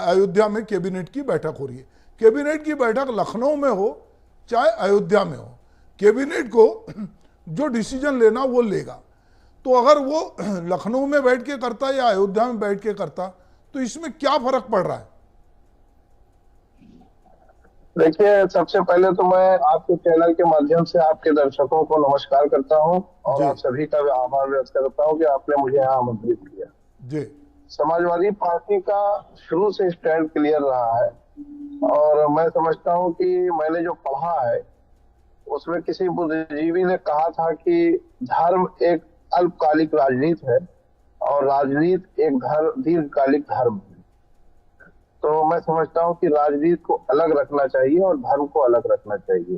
अयोध्या में कैबिनेट की बैठक हो रही है। कैबिनेट की बैठक लखनऊ में हो चाहे अयोध्या में हो, कैबिनेट को जो डिसीजन लेना वो लेगा। तो अगर वो लखनऊ में बैठ के करता या अयोध्या में बैठ के करता तो इसमें क्या फर्क पड़ रहा है? देखिए, सबसे पहले तो मैं आपके चैनल के माध्यम से आपके दर्शकों को नमस्कार करता हूं और जी आप सभी का आभार व्यक्त करता हूं कि आपने मुझे यहाँ आमंत्रित किया। जी समाजवादी पार्टी का शुरू से स्टैंड क्लियर रहा है और मैं समझता हूं कि मैंने जो पढ़ा है उसमें किसी बुद्धिजीवी ने कहा था कि धर्म एक अल्पकालिक राजनीति है और राजनीति एक दीर्घकालिक धर्म है। तो मैं समझता हूँ कि राजनीति को अलग रखना चाहिए और धर्म को अलग रखना चाहिए।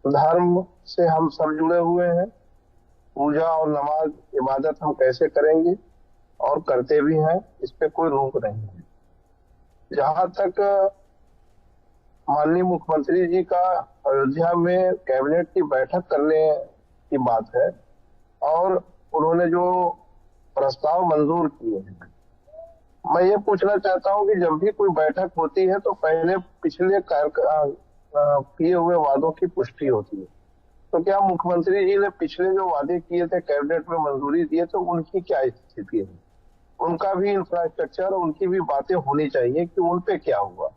धर्म से हम सब जुड़े हुए हैं। पूजा और नमाज इबादत हम कैसे करेंगे और करते भी हैं, इस पे कोई रोक नहीं है। जहां तक माननीय मुख्यमंत्री जी का अयोध्या में कैबिनेट की बैठक करने की बात है और उन्होंने जो प्रस्ताव मंजूर किए हैं, मैं ये पूछना चाहता हूं कि जब भी कोई बैठक होती है तो पहले पिछले किए हुए वादों की पुष्टि होती है। तो क्या मुख्यमंत्री जी ने पिछले जो वादे किए थे, कैबिनेट में मंजूरी दिए, तो उनकी क्या स्थिति है? उनका भी इंफ्रास्ट्रक्चर, उनकी भी बातें होनी चाहिए कि उन पे क्या हुआ,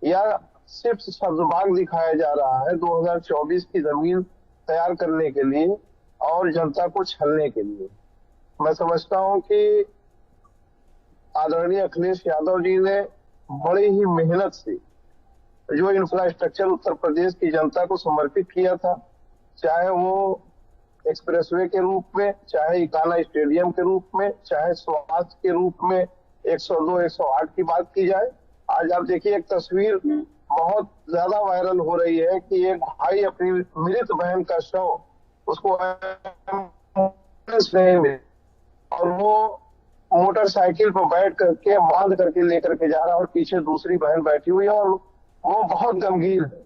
या सिर्फ सब्जबाग दिखाया जा रहा है 2024 की जमीन तैयार करने के लिए और जनता को छलने के लिए। मैं समझता हूं कि आदरणीय अखिलेश यादव जी ने बड़ी ही मेहनत से जो इंफ्रास्ट्रक्चर उत्तर प्रदेश की जनता को समर्पित किया था, चाहे वो एक्सप्रेसवे के रूप में, चाहे इकाना स्टेडियम के रूप में, चाहे स्वास्थ्य के रूप में 102, 108 की बात की जाए। आज आप देखिए, एक तस्वीर बहुत ज्यादा वायरल हो रही है कि एक भाई अपनी मृत बहन का शव उसको नहीं मिला और वो मोटरसाइकिल पर बैठ करके बांध करके लेकर के जा रहा है और पीछे दूसरी बहन बैठी हुई है और वो बहुत गंभीर है।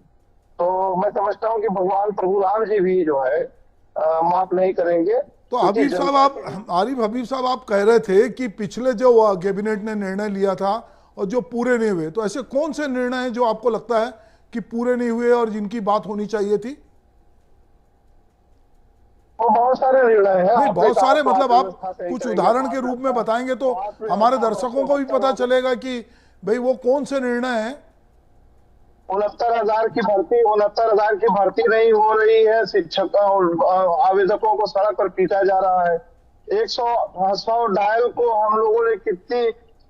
तो मैं समझता हूँ कि भगवान प्रभु राम जी भी जो है माफ नहीं करेंगे। तो हबीब साहब, हबीब साहब, आप कह रहे थे कि पिछले जो कैबिनेट ने निर्णय लिया था और जो पूरे नहीं हुए, तो ऐसे कौन से निर्णय हैं जो आपको लगता है कि पूरे नहीं हुए और जिनकी बात होनी चाहिए थी? वो बहुत सारे निर्णय हैं। नहीं, बहुत सारे मतलब आप कुछ उदाहरण के रूप में बताएंगे तो हमारे दर्शकों को भी पता चलेगा कि भाई वो कौन से निर्णय हैं। 69,000 की भर्ती नहीं हो रही है, शिक्षक आवेदकों को सड़क पर पीटा जा रहा है। 100 डायल को हम लोगों ने कितनी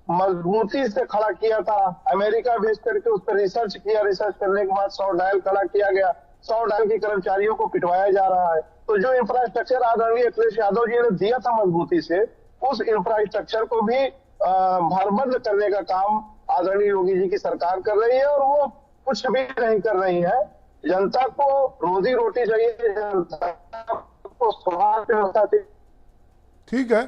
मजबूती से खड़ा किया था, अमेरिका भेज करके उस पर रिसर्च किया, रिसर्च करने के बाद 100 डायल खड़ा किया गया। 100 डायल के कर्मचारियों को पिटवाया जा रहा है। तो जो इंफ्रास्ट्रक्चर आदरणीय अखिलेश यादव जी ने दिया था मजबूती से, उस इंफ्रास्ट्रक्चर को भी भरबंद करने का काम आदरणीय योगी जी की सरकार कर रही है और वो कुछ भी नहीं कर रही है। जनता को रोजी रोटी चाहिए, जनता को स्वास्थ्य व्यवस्था चाहिए। ठीक है,